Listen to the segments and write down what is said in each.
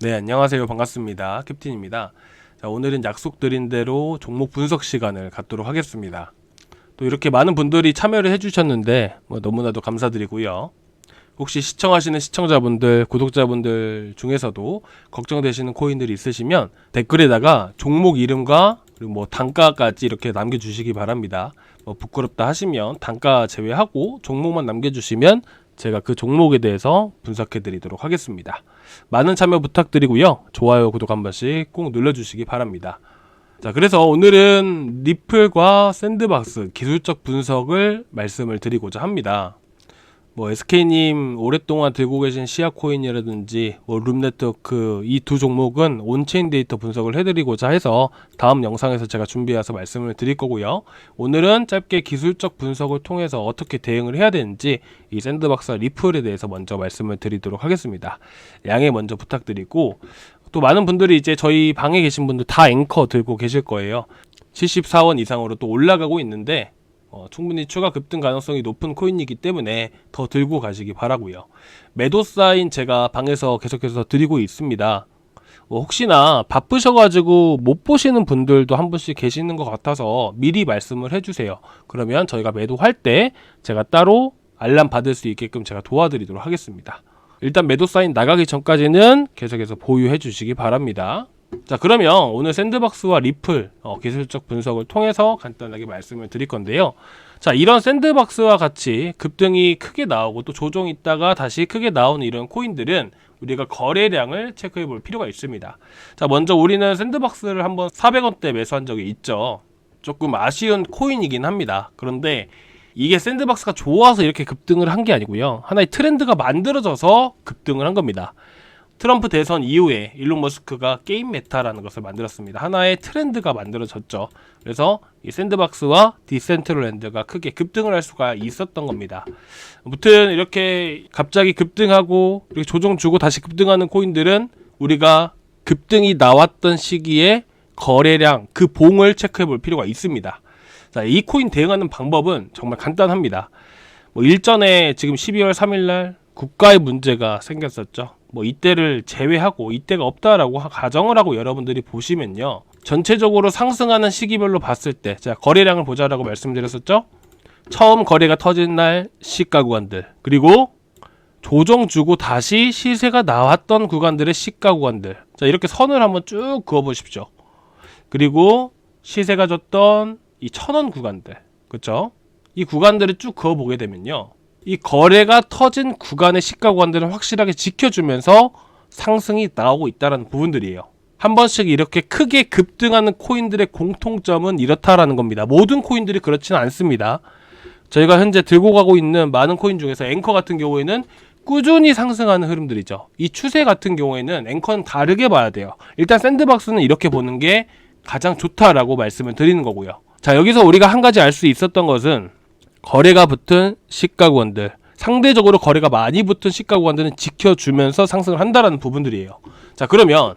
네, 안녕하세요. 반갑습니다. 캡틴입니다. 자, 오늘은 약속드린 대로 종목 분석 시간을 갖도록 하겠습니다. 또 이렇게 많은 분들이 참여를 해주셨는데 너무나도 감사드리고요. 혹시 시청하시는 시청자분들, 구독자분들 중에서도 걱정되시는 코인들이 있으시면 댓글에다가 종목 이름과 그리고 단가까지 이렇게 남겨주시기 바랍니다. 부끄럽다 하시면 단가 제외하고 종목만 남겨주시면 제가 그 종목에 대해서 분석해 드리도록 하겠습니다. 많은 참여 부탁드리고요. 좋아요, 구독 한 번씩 꼭 눌러주시기 바랍니다. 자, 그래서 오늘은 리플과 샌드박스 기술적 분석을 말씀을 드리고자 합니다. SK님 오랫동안 들고 계신 시아코인이라든지 룸네트워크 이 두 종목은 온체인 데이터 분석을 해드리고자 해서 다음 영상에서 제가 준비해서 말씀을 드릴 거고요. 오늘은 짧게 기술적 분석을 통해서 어떻게 대응을 해야 되는지 이 샌드박스와 리플에 대해서 먼저 말씀을 드리도록 하겠습니다. 양해 먼저 부탁드리고, 또 많은 분들이 이제 저희 방에 계신 분들 다 앵커 들고 계실 거예요. 74원 이상으로 또 올라가고 있는데 충분히 추가 급등 가능성이 높은 코인이기 때문에 더 들고 가시기 바라고요. 매도 사인 제가 방에서 계속해서 드리고 있습니다. 혹시나 바쁘셔가지고 못 보시는 분들도 한 분씩 계시는 것 같아서 미리 말씀을 해주세요. 그러면 저희가 매도할 때 제가 따로 알람 받을 수 있게끔 제가 도와드리도록 하겠습니다. 일단 매도 사인 나가기 전까지는 계속해서 보유해 주시기 바랍니다. 자, 그러면 오늘 샌드박스와 리플 기술적 분석을 통해서 간단하게 말씀을 드릴 건데요. 자, 이런 샌드박스와 같이 급등이 크게 나오고 또 조정이 있다가 다시 크게 나오는 이런 코인들은 우리가 거래량을 체크해 볼 필요가 있습니다. 자, 먼저 우리는 샌드박스를 한번 400원대 매수한 적이 있죠. 조금 아쉬운 코인이긴 합니다. 그런데 이게 샌드박스가 좋아서 이렇게 급등을 한 게 아니고요. 하나의 트렌드가 만들어져서 급등을 한 겁니다. 트럼프 대선 이후에 일론 머스크가 게임 메타라는 것을 만들었습니다. 하나의 트렌드가 만들어졌죠. 그래서 이 샌드박스와 디센트럴랜드가 크게 급등을 할 수가 있었던 겁니다. 아무튼 이렇게 갑자기 급등하고 이렇게 조정 주고 다시 급등하는 코인들은 우리가 급등이 나왔던 시기에 거래량 그 봉을 체크해 볼 필요가 있습니다. 자, 이 코인 대응하는 방법은 정말 간단합니다. 일전에 지금 12월 3일날 국가의 문제가 생겼었죠. 이때를 제외하고 이때가 없다라고 가정을 하고 여러분들이 보시면요, 전체적으로 상승하는 시기별로 봤을 때, 자, 거래량을 보자라고 말씀드렸었죠. 처음 거래가 터진 날 시가 구간들, 그리고 조정 주고 다시 시세가 나왔던 구간들의 시가 구간들, 자, 이렇게 선을 한번 쭉 그어 보십시오. 그리고 시세가 졌던 이 1000원 구간들, 그쵸? 이 구간들을 쭉 그어 보게 되면요, 이 거래가 터진 구간의 시가 구간들을 확실하게 지켜주면서 상승이 나오고 있다는 부분들이에요. 한 번씩 이렇게 크게 급등하는 코인들의 공통점은 이렇다라는 겁니다. 모든 코인들이 그렇지는 않습니다. 저희가 현재 들고 가고 있는 많은 코인 중에서 앵커 같은 경우에는 꾸준히 상승하는 흐름들이죠. 이 추세 같은 경우에는 앵커는 다르게 봐야 돼요. 일단 샌드박스는 이렇게 보는 게 가장 좋다라고 말씀을 드리는 거고요. 자, 여기서 우리가 한 가지 알 수 있었던 것은 거래가 붙은 시가 구간들, 상대적으로 거래가 많이 붙은 시가 구간들은 지켜주면서 상승을 한다라는 부분들이에요. 자, 그러면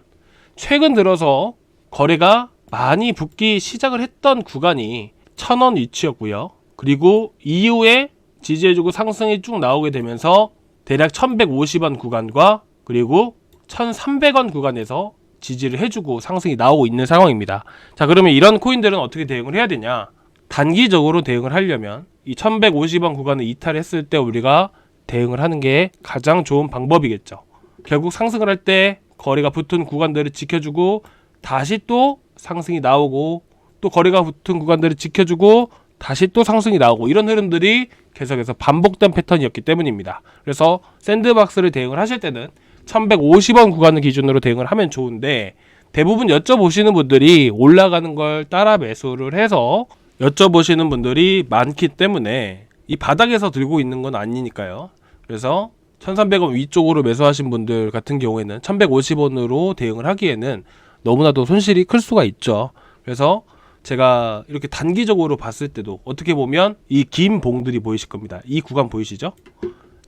최근 들어서 거래가 많이 붙기 시작을 했던 구간이 1000원 위치였고요. 그리고 이후에 지지해주고 상승이 쭉 나오게 되면서 대략 1150원 구간과 그리고 1300원 구간에서 지지를 해주고 상승이 나오고 있는 상황입니다. 자, 그러면 이런 코인들은 어떻게 대응을 해야 되냐? 단기적으로 대응을 하려면 이 1150원 구간을 이탈했을 때 우리가 대응을 하는 게 가장 좋은 방법이겠죠. 결국 상승을 할 때 거래가 붙은 구간들을 지켜주고 다시 또 상승이 나오고, 또 거래가 붙은 구간들을 지켜주고 다시 또 상승이 나오고, 이런 흐름들이 계속해서 반복된 패턴이었기 때문입니다. 그래서 샌드박스를 대응을 하실 때는 1150원 구간을 기준으로 대응을 하면 좋은데, 대부분 여쭤보시는 분들이 올라가는 걸 따라 매수를 해서 여쭤보시는 분들이 많기 때문에 이 바닥에서 들고 있는 건 아니니까요. 그래서 1300원 위쪽으로 매수하신 분들 같은 경우에는 1150원으로 대응을 하기에는 너무나도 손실이 클 수가 있죠. 그래서 제가 이렇게 단기적으로 봤을 때도 어떻게 보면 이 긴 봉들이 보이실 겁니다. 이 구간 보이시죠?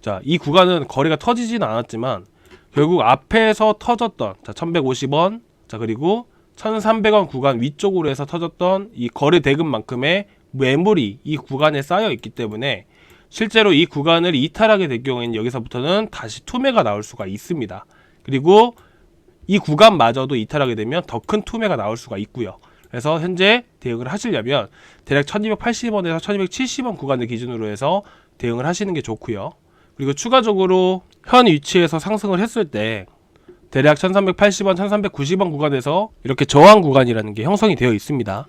자, 이 구간은 거래가 터지진 않았지만 결국 앞에서 터졌던, 자, 1150원, 자, 그리고 1300원 구간 위쪽으로 해서 터졌던 이 거래 대금만큼의 매물이 이 구간에 쌓여 있기 때문에 실제로 이 구간을 이탈하게 될 경우에는 여기서부터는 다시 투매가 나올 수가 있습니다. 그리고 이 구간마저도 이탈하게 되면 더 큰 투매가 나올 수가 있고요. 그래서 현재 대응을 하시려면 대략 1280원에서 1270원 구간을 기준으로 해서 대응을 하시는 게 좋고요. 그리고 추가적으로 현 위치에서 상승을 했을 때 대략 1380원, 1390원 구간에서 이렇게 저항 구간이라는 게 형성이 되어 있습니다.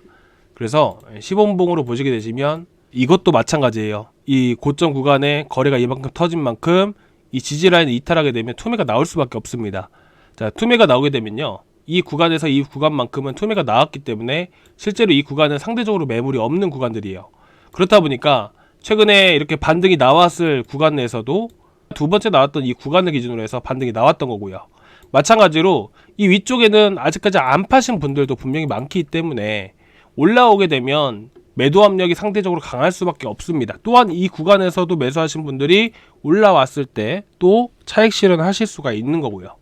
그래서 시범봉으로 보시게 되시면 이것도 마찬가지예요. 이 고점 구간에 거래가 이만큼 터진 만큼 이 지지라인을 이탈하게 되면 투매가 나올 수밖에 없습니다. 자, 투매가 나오게 되면요, 이 구간에서 이 구간만큼은 투매가 나왔기 때문에 실제로 이 구간은 상대적으로 매물이 없는 구간들이에요. 그렇다 보니까 최근에 이렇게 반등이 나왔을 구간 내에서도 두 번째 나왔던 이 구간을 기준으로 해서 반등이 나왔던 거고요. 마찬가지로 이 위쪽에는 아직까지 안 파신 분들도 분명히 많기 때문에 올라오게 되면 매도 압력이 상대적으로 강할 수밖에 없습니다. 또한 이 구간에서도 매수하신 분들이 올라왔을 때 또 차익 실현하실 수가 있는 거고요.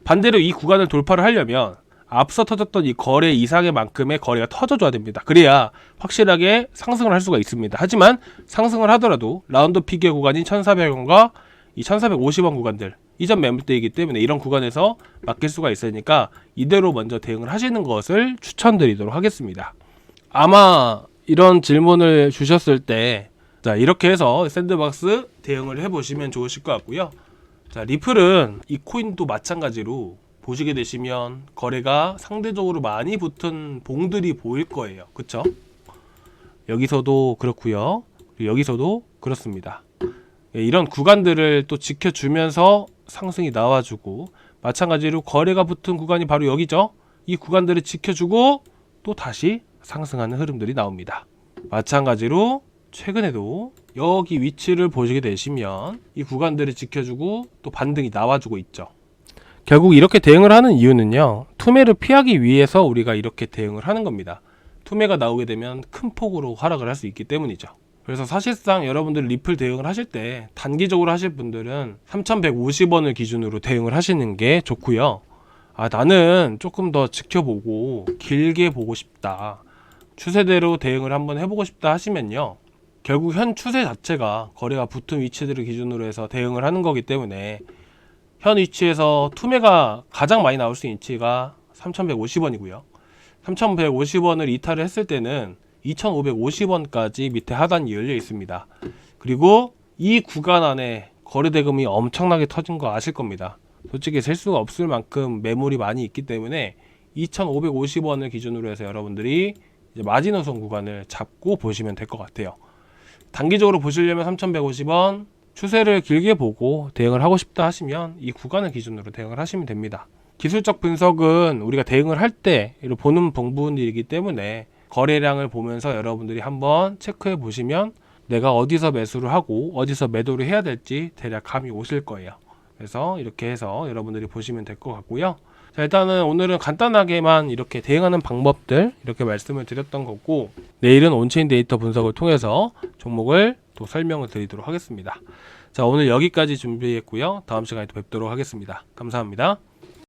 반대로 이 구간을 돌파를 하려면 앞서 터졌던 이 거래 이상의 만큼의 거래가 터져줘야 됩니다. 그래야 확실하게 상승을 할 수가 있습니다. 하지만 상승을 하더라도 라운드 피겨 구간인 1400원과 이 1450원 구간들 이전 매물대이기 때문에 이런 구간에서 맡길 수가 있으니까 이대로 먼저 대응을 하시는 것을 추천드리도록 하겠습니다. 아마 이런 질문을 주셨을 때, 자, 이렇게 해서 샌드박스 대응을 해보시면 좋으실 것 같고요. 자, 리플은 이 코인도 마찬가지로 보시게 되시면 거래가 상대적으로 많이 붙은 봉들이 보일 거예요. 그쵸? 여기서도 그렇고요. 여기서도 그렇습니다. 이런 구간들을 또 지켜주면서 상승이 나와주고, 마찬가지로 거래가 붙은 구간이 바로 여기죠. 이 구간들을 지켜주고 또 다시 상승하는 흐름들이 나옵니다. 마찬가지로 최근에도 여기 위치를 보시게 되시면 이 구간들을 지켜주고 또 반등이 나와주고 있죠. 결국 이렇게 대응을 하는 이유는요, 투매를 피하기 위해서 우리가 이렇게 대응을 하는 겁니다. 투매가 나오게 되면 큰 폭으로 하락을 할 수 있기 때문이죠. 그래서 사실상 여러분들 리플 대응을 하실 때 단기적으로 하실 분들은 3150원을 기준으로 대응을 하시는 게 좋고요. 아, 나는 조금 더 지켜보고 길게 보고 싶다, 추세대로 대응을 한번 해보고 싶다 하시면요, 결국 현 추세 자체가 거래가 붙은 위치들을 기준으로 해서 대응을 하는 거기 때문에 현 위치에서 투매가 가장 많이 나올 수 있는 위치가 3150원이고요 3150원을 이탈을 했을 때는 2550원까지 밑에 하단이 열려 있습니다. 그리고 이 구간 안에 거래 대금이 엄청나게 터진 거 아실 겁니다. 솔직히 셀 수가 없을 만큼 매물이 많이 있기 때문에 2550원을 기준으로 해서 여러분들이 이제 마지노선 구간을 잡고 보시면 될 것 같아요. 단기적으로 보시려면 3150원, 추세를 길게 보고 대응을 하고 싶다 하시면 이 구간을 기준으로 대응을 하시면 됩니다. 기술적 분석은 우리가 대응을 할 때 보는 부분이기 때문에 거래량을 보면서 여러분들이 한번 체크해 보시면 내가 어디서 매수를 하고 어디서 매도를 해야 될지 대략 감이 오실 거예요. 그래서 이렇게 해서 여러분들이 보시면 될 것 같고요. 자, 일단은 오늘은 간단하게만 이렇게 대응하는 방법들 이렇게 말씀을 드렸던 거고, 내일은 온체인 데이터 분석을 통해서 종목을 또 설명을 드리도록 하겠습니다. 자, 오늘 여기까지 준비했고요. 다음 시간에 또 뵙도록 하겠습니다. 감사합니다.